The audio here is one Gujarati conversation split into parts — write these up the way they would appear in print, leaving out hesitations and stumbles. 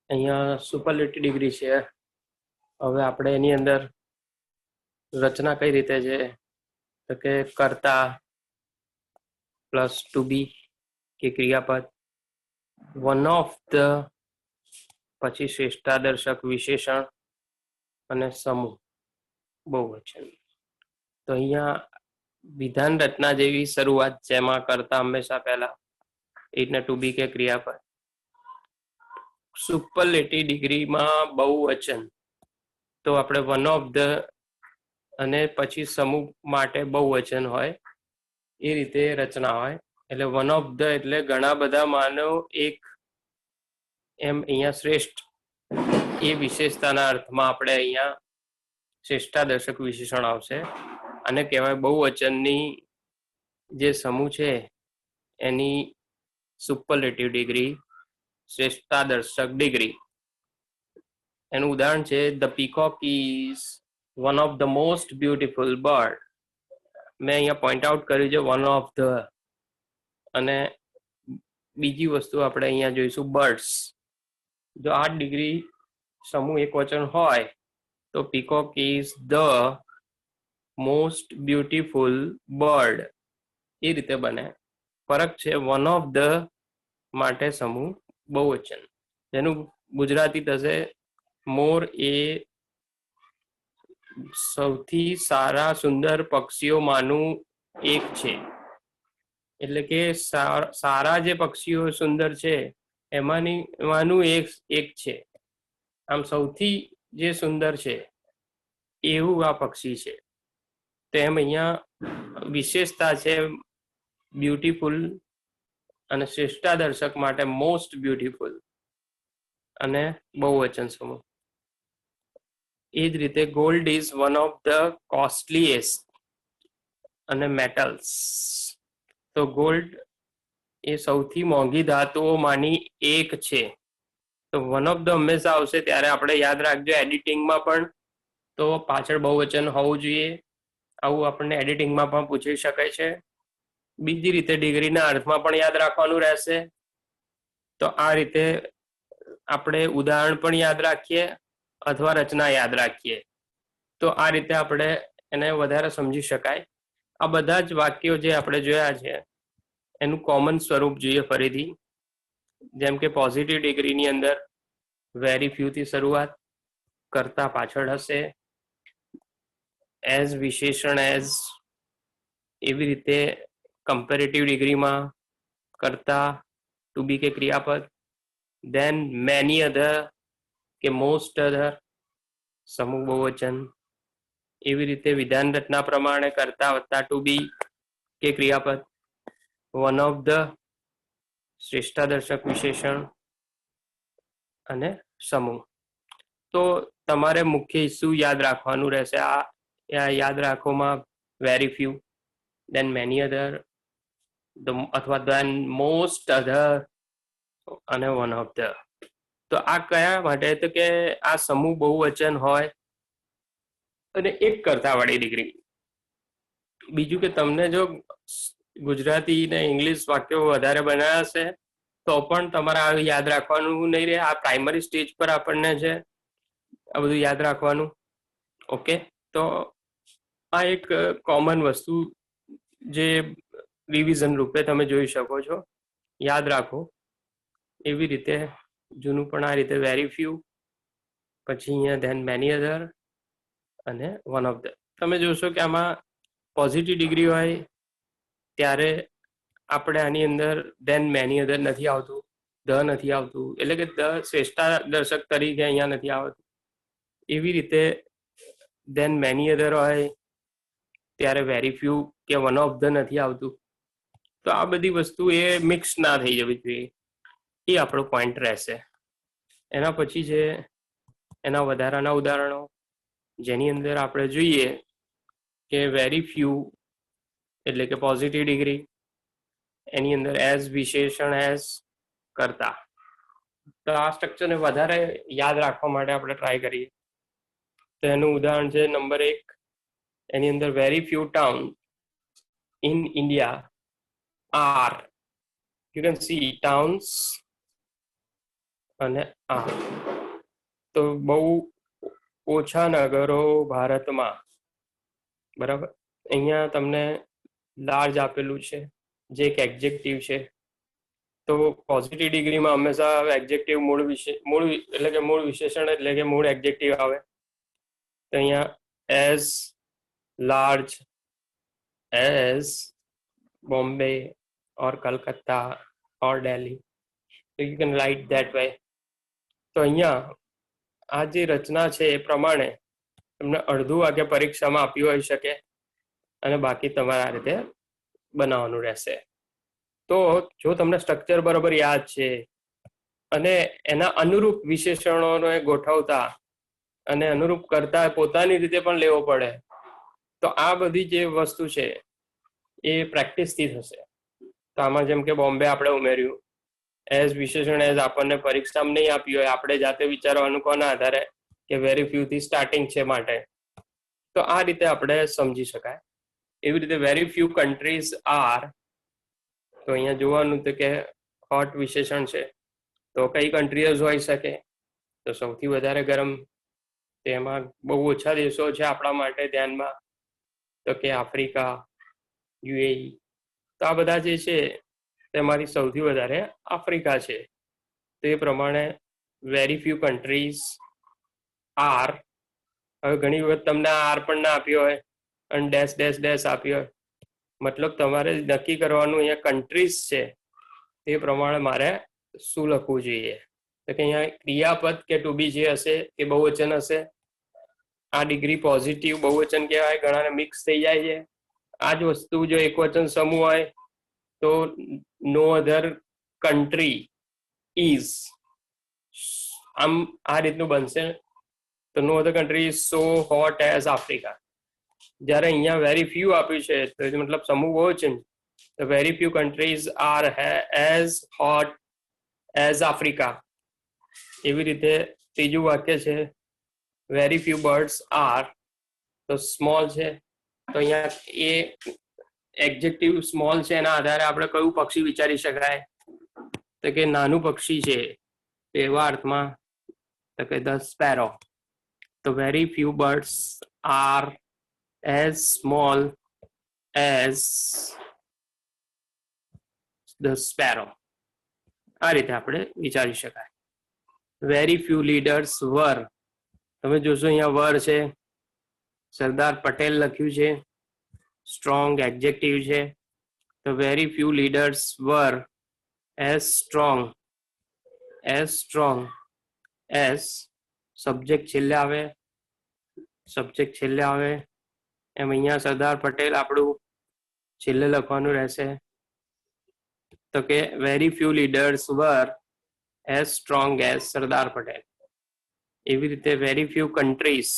અહીંયા સુપરલેટિવ ડિગ્રી છે. હવે આપણે એની અંદર રચના કઈ રીતે છે તો કે કર્તા પ્લસ ટુ બી કે ક્રિયાપદ, વન ઓફ ધ, પછી શ્રેષ્ઠાદર્શક વિશેષણ અને સમૂહ બહુવચન. તો અહીંયા વિધાન રચના જેવી શરૂઆત જેમાં કર્તા હંમેશા પહેલા, એટલે ટુ બી કે ક્રિયાપદ. સુપરલેટિવ ડિગ્રીમાં બહુવચન તો આપણે વન ઓફ ધ અને પછી સમૂહ માટે બહુવચન હોય એ રીતે રચના હોય. એટલે વન ઓફ ધ એટલે ઘણા બધા માનો એક, એમ અહીંયા શ્રેષ્ઠ એ વિશેષતાના અર્થમાં આપણે અહીંયા શ્રેષ્ઠાદર્શક વિશેષણ આવશે. અને કહેવાય બહુવચનની જે સમૂહ છે એની સુપરલેટિવ ડિગ્રી, શ્રેષ્ઠાદર્શક ડિગ્રી. એનું ઉદાહરણ છે the peacock is one of the most beautiful bird. મેં અહીંયા પોઈન્ટ આઉટ કર્યું છે વન ઓફ ધ. અને બીજી વસ્તુ આપણે અહીંયા જોઈશું બર્ડ્સ. જો આ ડિગ્રી સમૂહ એક વચન હોય તો peacock is the most beautiful bird એ રીતે બને. ફરક છે વન ઓફ ધ માટે સમૂહ બહુવચન, જેનું ગુજરાતી થશે મોર એ સૌથી સારા સુંદર પક્ષીઓમાંનું એક છે. એટલે કે સારા જે પક્ષીઓ સુંદર છે એમાંનું એક છે. આમ સૌથી જે સુંદર છે એવું આ પક્ષી છે. તેમ અહીંયા વિશેષતા છે બ્યુટીફુલ અને શ્રેષ્ઠાદર્શક માટે મોસ્ટ બ્યુટીફુલ અને બહુવચન સમૂહ. એ જ રીતે gold is one of the costliest અને મેટલ્સ. તો ગોલ્ડ એ સૌથી મોંઘી ધાતુઓમાંની એક છે. તો વન ઓફ ધ હંમેશા આવશે ત્યારે આપણે યાદ રાખજો એડિટિંગમાં પણ તો પાછળ બહુવચન હોવું જોઈએ. આવું આપણને એડિટિંગમાં પણ પૂછી શકાય છે. બીજી રીતે ડિગ્રીના અર્થમાં પણ યાદ રાખવાનું રહેશે. તો આ રીતે આપણે ઉદાહરણ પણ યાદ રાખીએ અથવા રચના યાદ રાખીએ તો આ રીતે આપણે એને વધારે સમજી શકાય. આ બધા જ વાક્યો જે આપણે જોયા છે એનું કોમન સ્વરૂપ જોઈએ ફરીથી. જેમ કે પોઝિટિવ ડિગ્રીની અંદર વેરી ફ્યુ થી શરૂઆત, કરતા પાછળ હશે, એઝ વિશેષણ એઝ. એવી રીતે કમ્પેરેટિવ ડિગ્રીમાં કરતા ટુ બી કે ક્રિયાપદ, ધેન મેની અધર કે મોસ્ટ અધર સમૂહ બહુવચન. એવી રીતે વિધાન રચના પ્રમાણે કરતા વત્તા ટુ બી કે ક્રિયાપદ, વન ઓફ ધ શ્રેષ્ઠાદર્શક વિશેષણ અને સમૂહ. તો તમારે મુખ્ય શું યાદ રાખવાનું રહેશે? આ યાદ રાખોમાં વેરી ફ્યુ, દેન મેની અધર અથવા દેન મોસ્ટ અધર અને વન ઓફ ધ. તો આ કયા માટે? તો કે આ સમૂહ બહુવચન હોય અને એક કરતા વાળી ડિગ્રી. બીજું કે તમને જો ગુજરાતી ને ઇંગ્લિશ વાક્યો વધારે બનાવ્યા છે તો પણ તમારે આ યાદ રાખવાનું નહીં રહે. આ પ્રાઇમરી સ્ટેજ પર આપણને છે આ બધું યાદ રાખવાનું. ઓકે, તો આ એક કોમન વસ્તુ જે રિવિઝન રૂપે તમે જોઈ શકો છો. યાદ રાખો એવી રીતે જૂનું પણ આ રીતે વેરી ફ્યુ, પછી અહીંયા ધેન મેની અધર અને વન ઓફ ધ. તમે જોશો કે આમાં પોઝિટિવ ડિગ્રી હોય ત્યારે આપણે આની અંદર ધેન મેની અધર નથી આવતું, ધ નથી આવતું. એટલે કે ધ શ્રેષ્ઠાદર્શક તરીકે અહીંયા નથી આવતું. એવી રીતે ધેન મેની અધર હોય ત્યારે વેરી ફ્યુ કે વન ઓફ ધ નથી આવતું. તો આ બધી વસ્તુ એ મિક્સ ના થઈ જવી જોઈએ. એ આપણો પોઈન્ટ રહેશે. એના પછી છે એના વધારાના ઉદાહરણો, જેની અંદર આપણે જોઈએ કે વેરી ફ્યુ એટલે કે પોઝિટિવ ડિગ્રી, એની અંદર એઝ વિશેષણ એઝ કરતા. તો આ સ્ટ્રક્ચરને વધારે યાદ રાખવા માટે આપણે ટ્રાય કરીએ. તો એનું ઉદાહરણ છે નંબર 1, એની અંદર very few town in India are, you can see towns અને આ તો બહુ ઓછા નગરો ભારતમાં, બરાબર. અહીંયા તમને લાર્જ આપેલું છે જે એક એડજેક્ટિવ છે. તો પોઝિટિવ ડિગ્રીમાં હંમેશા એડજેક્ટિવ મૂળ એટલે કે મૂળ વિશેષણ એટલે કે મૂળ એડજેક્ટિવ આવે. તો અહીંયા એઝ લાર્જ એઝ બોમ્બે ઓર કલકત્તા ઓર દિલ્હી, તો you can write that way. તો અહીંયા આ જે રચના છે એ પ્રમાણે તમને અડધું વાક્ય પરીક્ષામાં આપ્યું હોઈ શકે અને બાકી તમારે આ રીતે બનાવવાનું રહેશે. તો જો તમને સ્ટ્રક્ચર બરાબર યાદ છે અને એના અનુરૂપ વિશેષણોને ગોઠવતા અને અનુરૂપ કરતા પોતાની રીતે પણ લેવો પડે, તો આ બધી જે વસ્તુ છે એ પ્રેક્ટિસથી થશે. તો આમાં જેમ કે બોમ્બે આપણે ઉમેર્યું, એઝ વિશેષણ એઝ આપણને પરીક્ષામાં નહીં આપ્યું હોય, આપણે જાતે વિચારવાનું કોના આધારે કે વેરી ફ્યુ થી સ્ટાર્ટિંગ છે માટે. તો આ રીતે આપણે સમજી શકાય. એવી રીતે વેરી ફ્યુ કન્ટ્રીઝ આર, તો અહીંયા જોવાનું તો કે હોટ વિશેષણ છે તો કઈ કન્ટ્રીઝ હોઈ શકે, તો સૌથી વધારે ગરમ તેમાં બહુ ઓછા દેશો છે આપણા માટે ધ્યાનમાં, તો કે આફ્રિકા, યુએઈ. તો આ બધા જે છે તેમાંથી સૌથી વધારે આફ્રિકા છે. તો એ પ્રમાણે વેરી ફ્યુ કન્ટ્રીઝ આર. હવે ઘણી વખત તમને આર પણ ના આપ્યો હોય અને ડેશ ડેશ ડેશ આપ્યો હોય, મતલબ તમારે નક્કી કરવાનું અહીંયા કન્ટ્રીઝ છે તે પ્રમાણે મારે શું લખવું જોઈએ. તો કે અહીંયા ક્રિયાપદ કે ટુ બી જે હશે એ બહુવચન હશે. આ ડિગ્રી પોઝિટિવ બહુવચન કહેવાય, ઘણાને મિક્સ થઈ જાય છે. આ જ વસ્તુ જો એકવચન સમૂહ હોય તો નો અધર કન્ટ્રી ઇઝ, આમ આ રીતનું બનશે. તો no other country is so hot as Africa. જ્યારે અહીંયા વેરી ફ્યુ આપ્યું છે તો એ મતલબ સમૂહ બહુવચન, તો very few countries are as hot as Africa. એવી રીતે ત્રીજું વાક્ય છે વેરી ફ્યુ બર્ડ્સ આર, તો સ્મોલ છે તો અહીંયા એ એડજેક્ટિવ સ્મોલ છે એના આધારે આપણે કયું પક્ષી વિચારી શકાય, તો કે નાનું પક્ષી છે એવા અર્થમાં, તો કે ધ સ્પેરો. તો very few birds are as small as the sparrow. આ રીતે આપણે વિચારી શકાય. વેરી ફ્યુ લીડર્સ વર, તમે જોશો અહીંયા વર છે, સરદાર પટેલ લખ્યું છે, સ્ટ્રોંગ એડજેક્ટિવ છે. તો very few leaders were as strong as subject છેલ્લે આવે, એમ અહીંયા સરદાર પટેલ આપણું છેલ્લે લખવાનું રહેશે. તો કે very few leaders were as strong as Sardar Patel. એવી રીતે વેરી ફ્યુ કન્ટ્રીઝ,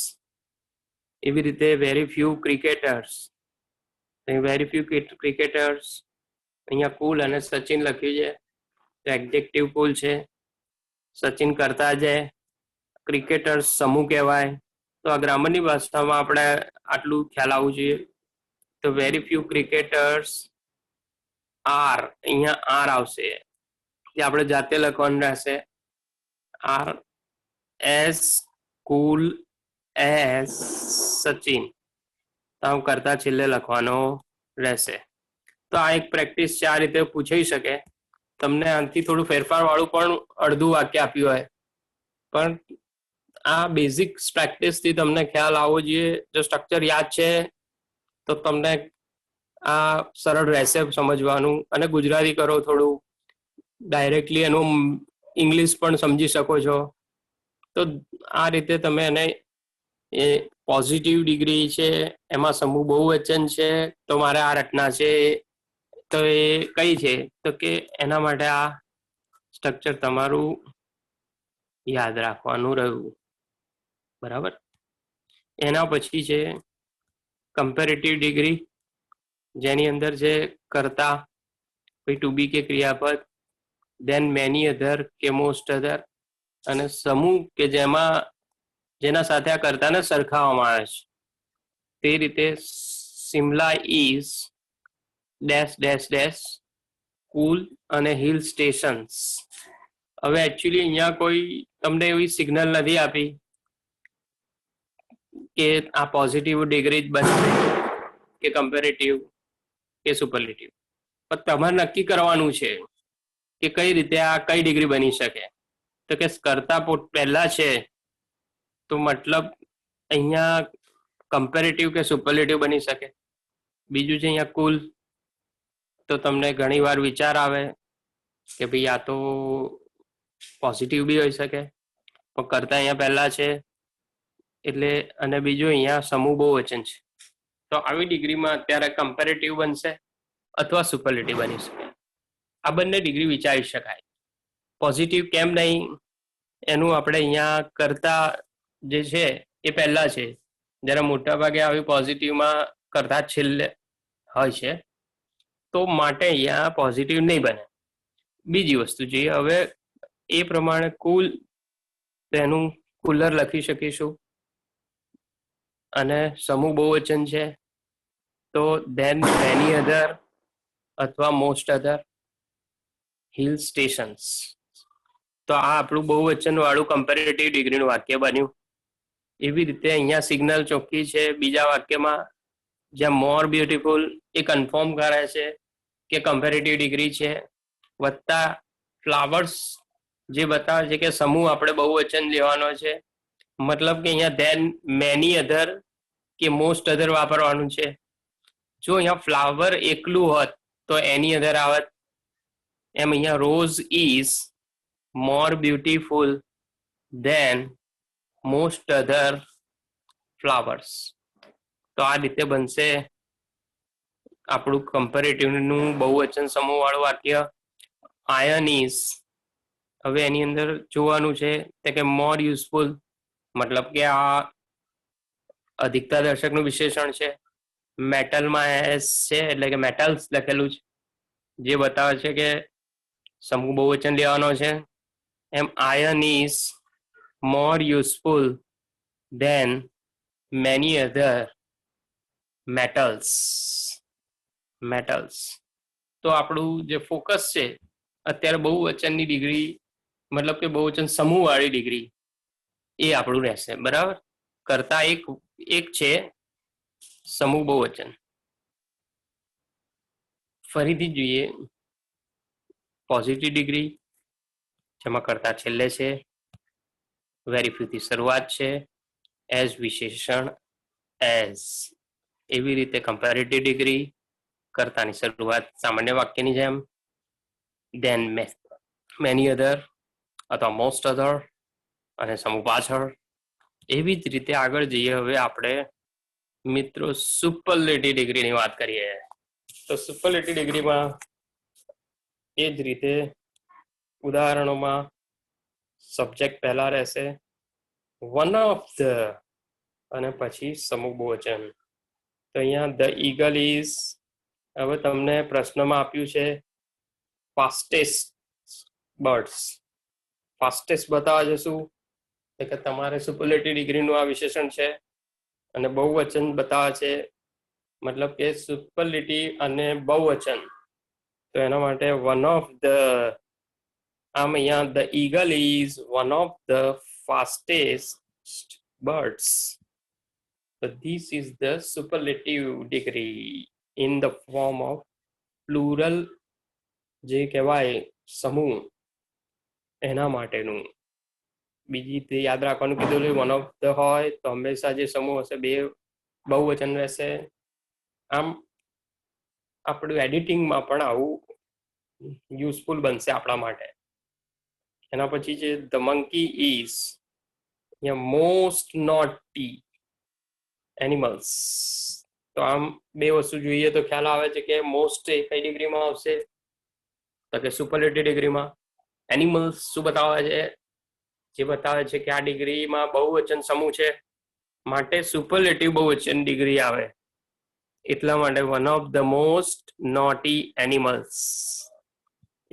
એવી રીતે very few cricketers. Very few cricketers અહીંયા કુલ અને સચિન લખ્યું છે, તો એડજેક્ટિવ કુલ છે. સચિન કરતા છે, ક્રિકેટર્સ સમૂહ કહેવાય. તો આ ગ્રામરની ભાષામાં આપણે આટલું ખ્યાલ આવવું જોઈએ. તો વેરી ફ્યુ ક્રિકેટર્સ આર, અહીંયા આર આવશે જે આપણે જાતે લખવાનું રહેશે. Are as cool as Sachin, આમ કરતા છેલ્લે લખવાનો રહેશે. તો આ એક પ્રેક્ટિસ છે, આ રીતે પૂછાઈ શકે. તમને આનાથી થોડું ફેરફાર વાળું પણ અડધું વાક્ય આપ્યું હોય, પણ આ બેઝિક પ્રેક્ટિસથી તમને ખ્યાલ આવવો જોઈએ. જો સ્ટ્રક્ચર યાદ છે તો તમને આ સરળ રહેશે સમજવાનું, અને ગુજરાતી કરો થોડું ડાયરેક્ટલી એનું ઇંગ્લિશ પણ સમજી શકો છો. તો આ રીતે તમે એને એ પોઝિટિવ ડિગ્રી છે એમાં સમૂહ બહુવચન છે, તો મારે આ રચના છે તો એ કઈ છે, તો કે એના માટે આ સ્ટ્રક્ચર તમારું યાદ રાખવાનું રહ્યું, બરાબર. એના પછી છે કમ્પેરેટિવ ડિગ્રી, જેની અંદર છે કરતા, પછી ટુ બી કે ક્રિયાપદ, દેન મેની અધર કે મોસ્ટ અધર, અને સમૂહ કે જેના સાથે આ કર્તાને સરખાવવામાં આવે છે. તે રીતે Simla is dash dash dash cool અને હિલ સ્ટેશન્સ હવે એકચ્યુઅલી અહીંયા કોઈ તમને એવી સિગ્નલ નથી આપી કે આ પોઝિટિવ ડિગ્રી જ બનશે કે કમ્પેરેટિવ કે સુપરલેટિવ, પણ તમારે નક્કી કરવાનું છે કે કઈ રીતે આ કઈ ડિગ્રી બની શકે. તો કે કરતા પહેલા છે તો મતલબ અહીંયા કમ્પેરેટિવ કે સુપરલેટિવ બની શકે. બીજું છે અહીંયા કુલ, તો તમને ઘણી વાર વિચાર આવે કે ભાઈ આ તો પોઝિટિવ બી હોઈ શકે, પણ કરતા અહીંયા પહેલા છે એટલે. અને બીજું અહીંયા સમૂહ બહુવચન છે, તો આવી ડિગ્રીમાં અત્યારે કમ્પેરેટિવ બનશે અથવા સુપરલેટિવ બની શકે. આ બંને ડિગ્રી વિચારી શકાય. પોઝિટિવ કેમ નહીં એનું આપણે અહીંયા કરતા જે છે એ પહેલા છે, જ્યારે મોટા ભાગે આવી પોઝિટિવમાં કરતા છેલ્લે હોય છે, તો માટે અહીંયા પોઝિટિવ નહીં બને. બીજી વસ્તુ જોઈએ હવે એ પ્રમાણે કુલ તેનું કુલર લખી શકીશું, અને સમૂહ બહુવચન છે તો ધેન મેની અધર અથવા મોસ્ટ અધર હિલ સ્ટેશન્સ. તો આ આપણું બહુવચન વાળું કમ્પેરેટિવ ડિગ્રીનું વાક્ય બન્યું. એવી રીતે અહીંયા સિગ્નલ ચોખ્ખી છે બીજા વાક્યમાં, જ્યાં મોર બ્યુટીફુલ એ કન્ફર્મ કરે છે કે કમ્પેરેટિવ ડિગ્રી છે, વત્તા ફ્લાવર્સ જે બતાવે છે કે સમૂહ આપણે બહુવચન લેવાનો છે, મતલબ કે અહીંયા ધેન મેની અધર કે મોસ્ટ અધર વાપરવાનું છે. જો અહીંયા ફ્લાવર એકલું હોત તો એની અધર આવત, એમ અહીંયા rose is more beautiful than most other flowers. તો આ રીતે બનશે આપણું કમ્પેરેટિવનું બહુવચન સમૂહ વાળું વાક્ય. આયન ઇઝ, હવે એની અંદર જોવાનું છે કે મોર યુઝફુલ, મતલબ કે આ અધિકતા દર્શકનું વિશેષણ છે. મેટલમાં એસ છે એટલે કે મેટલ્સ લખેલું છે, જે બતાવે છે કે સમૂહ બહુવચન લેવાનો છે. એમ iron is more useful than many other metals. તો આપણું જે ફોકસ છે અત્યારે બહુવચનની ડિગ્રી, મતલબ કે બહુવચન સમૂહ વાળી ડિગ્રી એ આપણું રહેશે. બરાબર, કરતા એક છે સમૂહ બહુવચન. ફરીથી જોઈએ પોઝિટિવ ડિગ્રી જેમાં કરતા છેલ્લે છે, વેરી ફ્યુ થી શરૂઆત છે, એઝ વિશેષણ એઝ. એવી રીતે કમ્પેરેટિવ ડિગ્રી કરતાની શરૂઆત સામાન્ય વાક્યની જેમ, ધેન મેની અધર અથવા મોસ્ટ અધર અને સમૂહ પાછળ. એવી જ રીતે આગળ જઈએ હવે આપણે મિત્રો સુપરલેટિવ ડિગ્રીની વાત કરીએ. તો સુપરલેટિવ ડિગ્રીમાં એ જ રીતે ઉદાહરણોમાં સબ્જેક્ટ પહેલા રહેશે, વન ઓફ ધ અને પછી સમૂહ બહુવચન. તો અહીંયા ધ ઈગલ ઇઝ, હવે તમને પ્રશ્નમાં આપ્યું છે ફાસ્ટેસ્ટ બર્ડ્સ. ફાસ્ટેસ્ટ બતાવે છે શું કે તમારે સુપરલેટિવ ડિગ્રીનું આ વિશેષણ છે, અને બહુવચન બતાવે છે, મતલબ કે સુપરલેટિવ અને બહુવચન. તો એના માટે વન ઓફ ધ, આમ અહીંયા the eagle is one of the fastest birds. But this is the superlative degree in the form of plural, જે કહેવાય સમૂહ એના માટેનું. બીજી રીતે યાદ રાખવાનું કીધું, વન ઓફ ધ હોય તો હંમેશા જે સમૂહ હશે બે બહુવચન રહેશે. આમ આપણું એડિટિંગમાં પણ આવું યુઝફુલ બનશે આપણા માટે. એના પછી છે the monkey is, most naughty animals. તો આમ બે વસ્તુ જોઈએ તો ખ્યાલ આવે છે કે મોસ્ટ એ કઈ ડિગ્રીમાં આવશે તો કે સુપરલેટિવ ડિગ્રીમાં. એનિમલ્સ શું બતાવે છે, જે બતાવે છે કે આ ડિગ્રીમાં બહુવચન સમૂહ છે, માટે સુપરલેટિવ બહુવચન ડિગ્રી આવે. એટલા માટે one of the most naughty animals.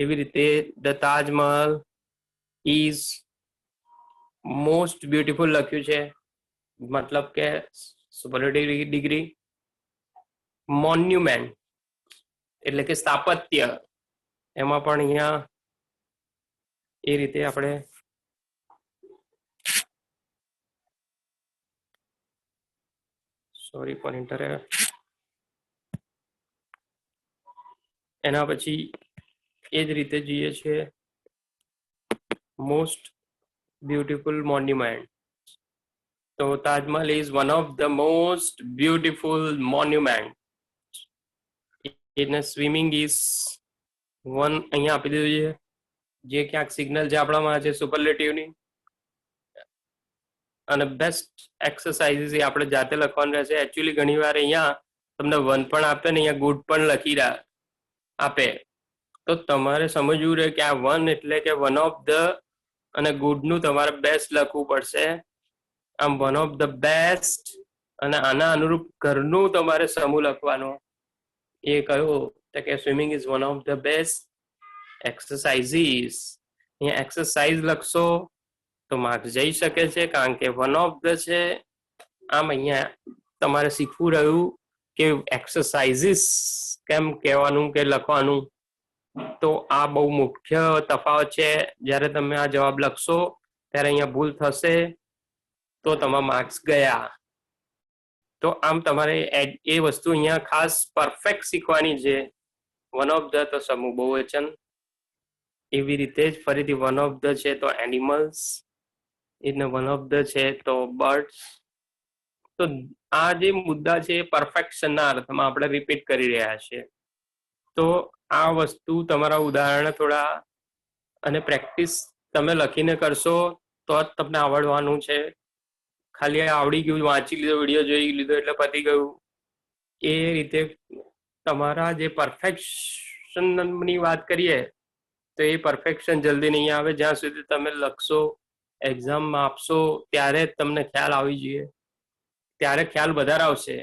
એવી રીતે the Taj Mahal is most beautiful લખ્યું છે, મતલબ કે સુપરલેટિવ ડિગ્રી. મોન્યુમેન્ટ એટલે કે સ્થાપત્ય, એમાં પણ અહીંયા એ રીતે આપણે સોરી ફોર ઇન્ટરર એના પછી એ જ રીતે જોઈએ છે મોસ્ટ બ્યુટીફુલ મોન્યુમેન્ટ. તો Taj Mahal is one of the most beautiful monument. એને સ્વિમિંગ ઇઝ વન અહીંયા આપી દીધું છે, જે ક્યાંક સિગ્નલ છે આપણામાં છે સુપરલેટિવની. અને બેસ્ટ એક્સરસાઇઝ એ આપણે જાતે લખવાનું રહેશે. એકચ્યુઅલી ઘણી વાર અહીંયા તમને વન પણ આપે ને અહીંયા ગુડ પણ લખી આપે, તો તમારે સમજવું રહે કે આ વન એટલે કે વન ઓફ ધ અને ગુડનું તમારે બેસ્ટ લખવું પડશે. આમ વન ઓફ ધ બેસ્ટ અને આના અનુરૂપ ઘરનું તમારે સમૂહ લખવાનો. એ કહ્યું તો કે swimming is one of the best exercises. અહીંયા એક્સરસાઇઝ લખશો તો માર્ક્સ જઈ શકે છે, કારણ કે વન ઓફ ધ છે. આમ અહીંયા તમારે શીખવું રહ્યું કે એક્સરસાઇઝીસ કેમ કહેવાનું કે લખવાનું. તો આ બહુ મુખ્ય તફાવત છે. જ્યારે તમે આ જવાબ લખશો ત્યારે અહીંયા ભૂલ થશે તો તમારા માર્ક્સ ગયા. તો આમ તમારે એ વસ્તુ અહીંયા ખાસ પરફેક્ટ શીખવાની છે. વન ઓફ ધ તો સમૂહ બહુવચન, એવી રીતે જ ફરીથી વન ઓફ ધ છે તો એનિમલ્સ, એને વન ઓફ ધ છે તો બર્ડ્સ. તો આ જે મુદ્દા છે એ પરફેક્શનના અર્થમાં આપણે રિપીટ કરી રહ્યા છીએ. તો આ વસ્તુ તમારા ઉદાહરણ થોડા અને પ્રેક્ટિસ તમે લખીને કરશો તો જ તમને આવડવાનું છે. ખાલી આવડી ગયું, વાંચી લીધો, વિડીયો જોઈ લીધો એટલે પતી ગયું, એ રીતે તમારા જે પરફેક્શનની વાત કરીએ તો એ પરફેક્શન જલ્દી નહીં આવે. જ્યાં સુધી તમે લખશો, એક્ઝામમાં આપશો ત્યારે જ તમને ખ્યાલ આવી જોઈએ. ત્યારે ખ્યાલ વધારે આવશે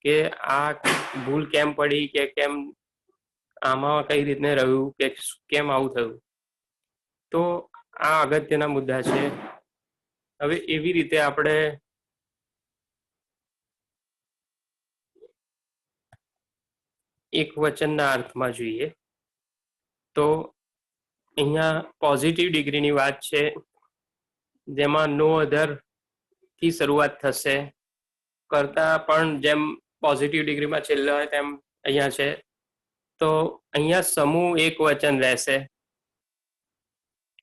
કે આ ભૂલ કેમ પડી, કે કેમ આમાં કઈ રીતને રહ્યું, કે કેમ આવું થયું. તો આ અગત્યના મુદ્દા છે. હવે એવી રીતે આપણે એક વચનના અર્થમાં જોઈએ તો અહીંયા પોઝિટિવ ડિગ્રીની વાત છે, જેમાં નો અધર થી શરૂઆત થશે. કરતા પણ જેમ પોઝિટિવ ડિગ્રીમાં છેલ્લે હોય તેમ અહીંયા છે. તો અહીંયા સમૂહ એક વચન રહેશે.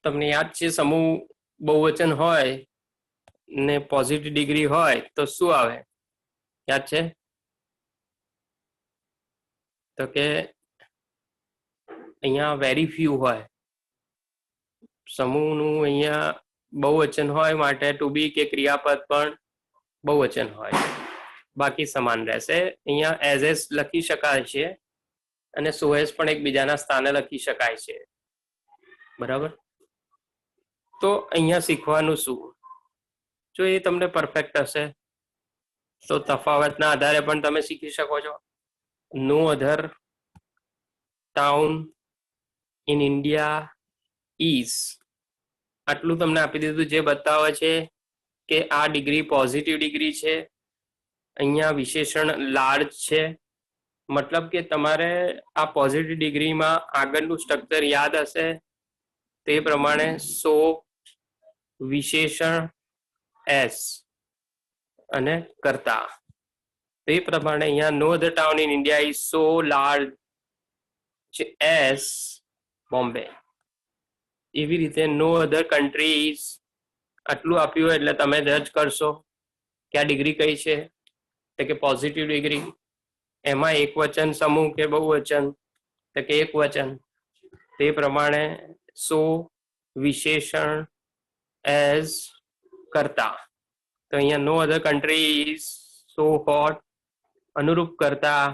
તમને યાદ છે સમૂહ બહુવચન હોય ને પોઝિટિવ ડિગ્રી હોય તો શું આવે? યાદ છે? તો કે અહીંયા વેરી ફ્યુ હોય. સમૂહનું અહીંયા બહુવચન હોય માટે ટુ બી કે ક્રિયાપદ પણ બહુવચન હોય, બાકી સમાન રહેશે. અહીંયા એઝ એસ લખી શકાય છે અને સો એસ પણ એકબીજાના સ્થાને લખી શકાય છે. બરાબર? તો અહીંયા શીખવાનું શું? જો એ તમને પરફેક્ટ હશે તો તફાવતના આધારે પણ તમે શીખી શકો છો. નો other town in India is, આટલું તમને આપી દીધું, જે બતાવે છે કે આ ડિગ્રી પોઝિટિવ ડિગ્રી છે. અહીંયા વિશેષણ લાર્જ છે, મતલબ કે તમારે આ પોઝિટિવ ડિગ્રીમાં આગળનું સ્ટ્રક્ચર યાદ હશે તે પ્રમાણે સો વિશેષણ એસ અને કરતા. તે પ્રમાણે અહીંયા no other town in India is so large as Bombay. એવી રીતે નો અધર કન્ટ્રીઝ આટલું આપ્યું હોય એટલે તમે જજ કરશો કે આ ડિગ્રી કઈ છે, તો કે પોઝિટિવ ડિગ્રી. એમાં એક વચન સમૂહ કે બહુવચન, તો કે એક વચન. તે પ્રમાણે સો વિશેષણ એઝ કરતા. તો અહીંયા નો અધર કન્ટ્રીઝ સો હોટ અનુરૂપ કરતા,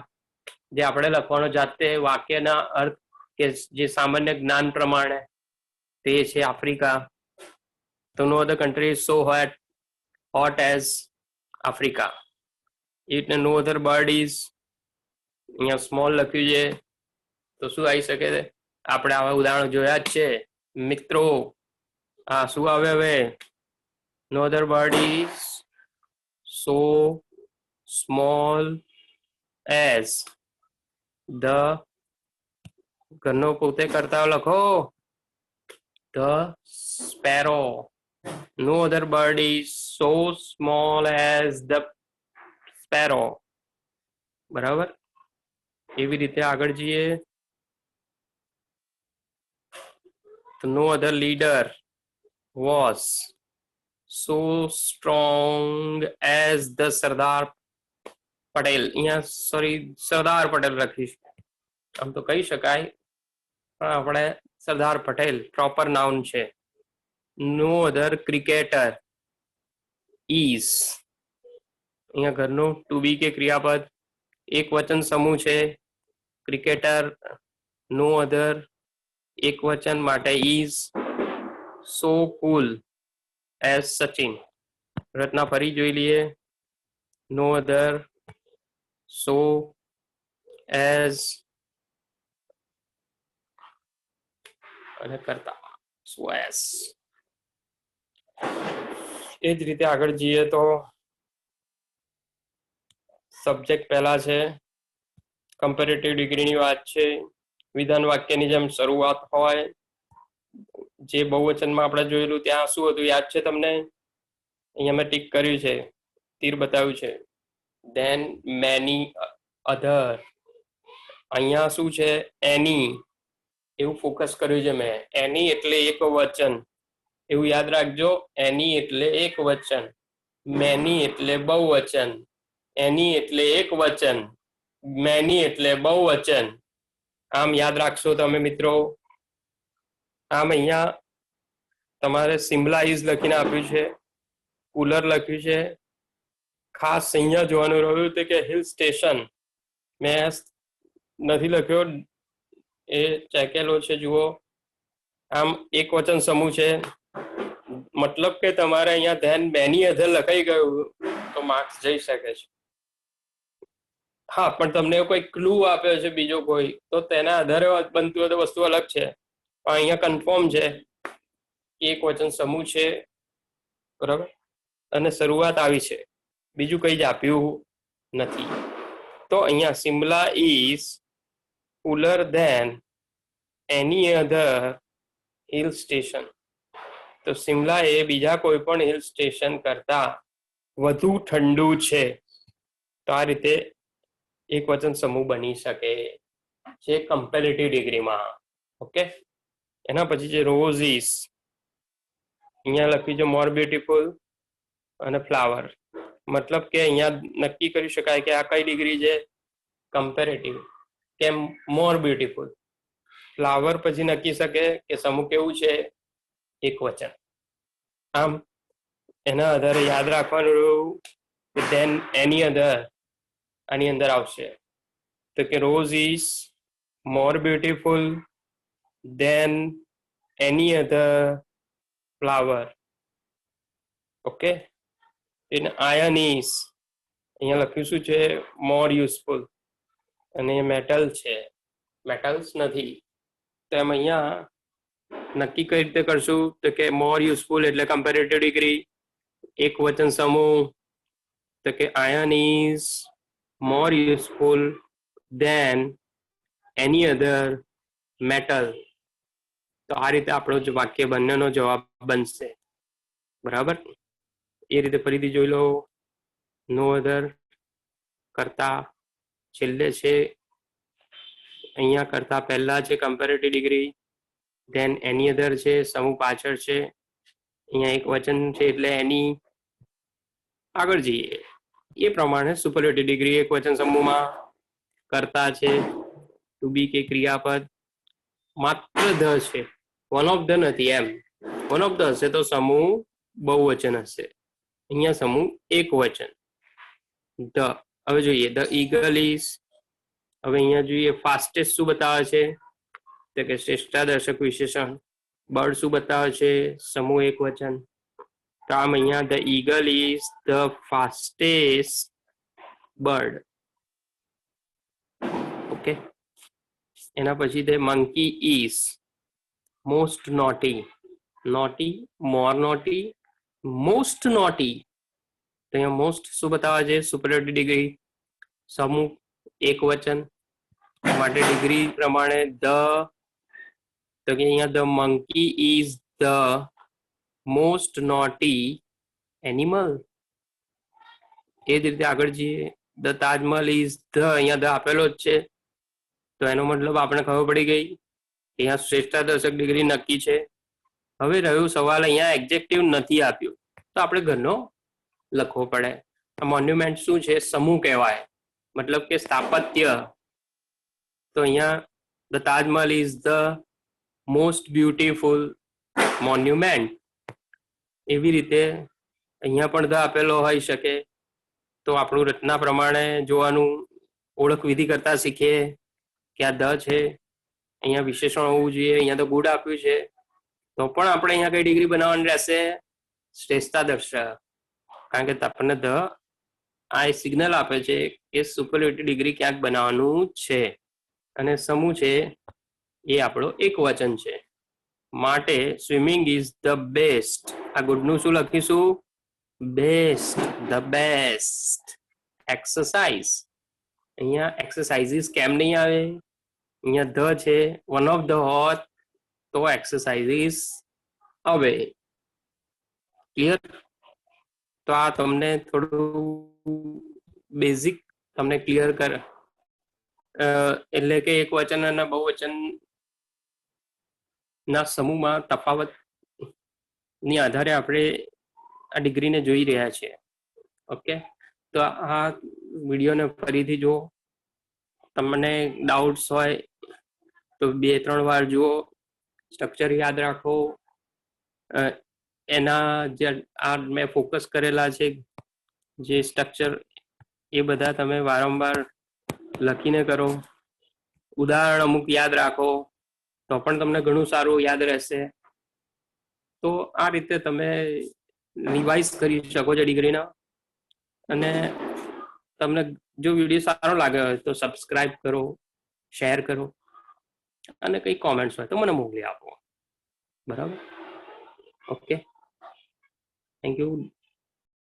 જે આપણે લખવાનો જાતે વાક્યના અર્થ કે જે સામાન્ય જ્ઞાન પ્રમાણે તે છે આફ્રિકા. તો નો અધર કન્ટ્રી સો હોટ એઝ આફ્રિકા. એટલે નો અધર બર્ડ ઇઝ, અહીંયા સ્મોલ લખ્યું છે તો શું આવી શકે છે? આપણે આવા ઉદાહરણો જોયા જ છે મિત્રો. હા, શું આવે હવે? No other bird is so small as the, ઘરનો પોતે કરતા લખો. The sparrow. No other bird is so small as the sparrow. બરાબર. એવી રીતે આગળ જઈએ તો no other leader was so strong as the Sardar Patel. અહીંયા સોરી સરદાર પટેલ લખીશ, આમ તો કહી શકાય પણ આપણે સરદાર પટેલ પ્રોપર નાઉન છે. નો અધર ક્રિકેટર ઇઝ, અહીંયા ઘરનું ટુ બી કે ક્રિયાપદ એક વચન સમૂહ છે. ક્રિકેટર નો અધર એક વચન માટે is so cool as Sachin. રચના ફરી જોઈ લઈએ. નો અધર સો એઝ અને કરતા સો એઝ. એ જ રીતે આગળ જઈએ તો સબ્જેક્ટ પહેલા છે, કમ્પેરેટિવ ડિગ્રીની વાત છે. વિધાન વાક્યની જેમ શરૂઆત હોય, જે બહુવચનમાં આપણે જોયેલું ત્યાં શું હતું યાદ છે તમને? અહીંયા મેં ટીક કર્યું છે, તીર બતાવ્યું છે. ધેન મેની અધર, અહીંયા શું છે? એની, એવું ફોકસ કર્યું છે મેં. એની એટલે એક વચન, એવું યાદ રાખજો. એની એટલે એક વચન, મેની એટલે બહુવચન. એની એટલે એક વચન, મેની એટલે બહુવચન. આમ યાદ રાખશો તમે મિત્રો. આમ અહીંયા તમારે સિમલા ઇઝ લખીને આપ્યું છે, કુલર લખ્યું છે. ખાસ અહીંયા જોવાનું રહ્યું કે હિલ સ્ટેશન મેં નથી લખ્યો, એ ચેકેલો છે જુઓ. આમ એક વચન સમૂહ છે, મતલબ કે તમારે અહીંયા ધ્યાન બેની અધર લખાઈ ગયું તો માર્ક્સ જઈ શકે છે. હા, પણ તમને કોઈ ક્લુ આપ્યો છે બીજો કોઈ, તો તેના આધારે બનતું હોય તો વસ્તુ અલગ છે. પણ અહીંયા કન્ફર્મ છે એક વચન સમૂહ છે, બરાબર, અને શરૂઆત આવી છે, બીજું કઈ જ આપ્યું નથી. તો અહીંયા Simla is cooler than any other hill station. તો સિમલા એ બીજા કોઈ પણ હિલ સ્ટેશન કરતા વધુ ઠંડુ છે. તો આ રીતે એક વચન સમૂહ બની શકે છે કમ્પેરેટિવ ડિગ્રીમાં. ઓકે, એના પછી છે રોઝીસ. અહીંયા લખ્યું છે મોર બ્યુટીફુલ અને ફ્લાવર. મતલબ કે અહીંયા નક્કી કરી શકાય કે આ કઈ ડિગ્રી છે? કમ્પેરેટિવ. કેમ? More beautiful. ફ્લાવર પછી નક્કી શકે કે સમૂહ કેવું છે? એક વચન. આમ એના આધારે યાદ રાખવાનું કે ધેન એની અધર આની અંદર આવશે. તો કે rose is more beautiful than any other flower. Okay, in iron is, અહીંયા લખ્યું શું છે? More useful. અને મેટલ છે, મેટલ્સ નથી. તો એમ અહીંયા નક્કી કઈ રીતે કરશું? તો કે મોર યુઝફુલ એટલે કમ્પેરેટિવ ડિગ્રી, એક વચન સમૂહ. તો કે iron is more useful than any other metal. તો આ રીતે આપણો જ વાક્ય બંનેનો જવાબ બનશે. બરાબર, એ રીતે ફરીથી જોઈ લો. નો અધર કરતા છેલ્લે છે, અહીંયા કરતા પહેલા છે કમ્પેરેટિવ ડિગ્રી, ધેન એની અધર છે, સમૂહ પાછળ છે. અહીંયા એક વચન છે એટલે એની. આગળ જઈએ એ પ્રમાણે સુપરલેટિવ ડિગ્રી એક વચન સમૂહમાં કરતા છે, ટુ બી કે ક્રિયાપદ માત્ર ધ છે, વન ઓફ ધ નથી. એમ વન ઓફ ધ હશે તો સમૂહ બહુવચન હશે. અહીંયા સમૂહ એક વચન. ધ, હવે જોઈએ ધ ઈગલ ઇઝ. હવે અહીંયા જોઈએ ફાસ્ટેસ્ટ શું બતાવે છે? તો કે શ્રેષ્ઠાદર્શક વિશેષણ. બર્ડ શું બતાવે છે? સમૂહ એક વચન. તો આમ અહીંયા the eagle is the fastest bird. Okay, એના પછી the monkey is most naughty. Naughty, more naughty, most naughty. તો અહીંયા મોસ્ટ શું બતાવે છે? સુપરલેટિવ ડિગ્રી, સમૂહ એક વચન માટે ડિગ્રી પ્રમાણે ધ તો કે અહીંયા the monkey is the most naughty animal. એ જ રીતે આગળ જઈએ, ધ તાજમહલ ઇઝ ધ, અહીંયા ધ આપેલો જ છે, તો એનો મતલબ આપણે ખબર પડી ગઈ. અહીંયા શ્રેષ્ઠાદર્શક ડિગ્રી નક્કી છે. હવે રહ્યું સવાલ, અહીંયા એક્ઝેક્ટિવ નથી આપ્યું, તો આપણે ઘરનો લખવો પડે. આ મોન્યુમેન્ટ શું છે? સમૂહ કહેવાય, મતલબ કે સ્થાપત્ય. તો અહીંયા the Taj Mahal is the most beautiful monument. એવી રીતે અહીંયા પણ ધ આપેલો હોઈ શકે, તો આપણું રચના પ્રમાણે જોવાનું, ઓળખ વિધિ કરતા શીખીએ કે આ ધ છે, અહીંયા વિશેષણ હોવું જોઈએ, અહીંયા તો ગુડ આપ્યું છે, તો પણ આપણે અહીંયા કઈ ડિગ્રી બનાવવાની રહેશે? શ્રેષ્ઠાદર્શક. કારણ કે આપણને ધ આ સિગ્નલ આપે છે કે સુપરલેટિવ ડિગ્રી ક્યાંક બનાવવાનું છે. અને સમૂહ છે એ આપણો એક વચન છે, માટે સ્વિમિંગ ઇઝ ધ બેસ્ટ. આ ગુડનું શું લખીશું? Best, the best exercise. અહીંયા એક્સરસાઇઝીસ કેમ નહીં આવે? અહીંયા ધ છે, વન ઓફ ધ હોત, તો એક્સરસાઇઝીસ હવે. ક્લિયર? તો આ તમને થોડું બેઝિક તમને ક્લિયર કર, એટલે કે એક વચન અને બહુવચન ના સમૂહમાં તફાવત ની આધારે આપણે આ ડિગ્રીને જોઈ રહ્યા છીએ. ઓકે, તો આ વિડીયોને ફરીથી જુઓ. તમને ડાઉટ્સ હોય તો 2-3 વાર જુઓ, સ્ટ્રક્ચર યાદ રાખો. એના જે આ મેં ફોકસ કરેલા છે જે સ્ટ્રક્ચર, એ બધા તમે વારંવાર લખીને કરો. ઉદાહરણ અમુક યાદ રાખો, તો પણ તમને ઘણું સારું યાદ રહેશે. તો આ રીતે તમે રિવાઇઝ કરી શકો છો ડિગ્રીના. અને તમને જો વિડીયો સારો લાગ્યો હોય તો સબસ્ક્રાઇબ કરો, શેર કરો, અને કંઈ કોમેન્ટ્સ હોય તો મને મોકલી આપો. બરાબર? Okay, thank you.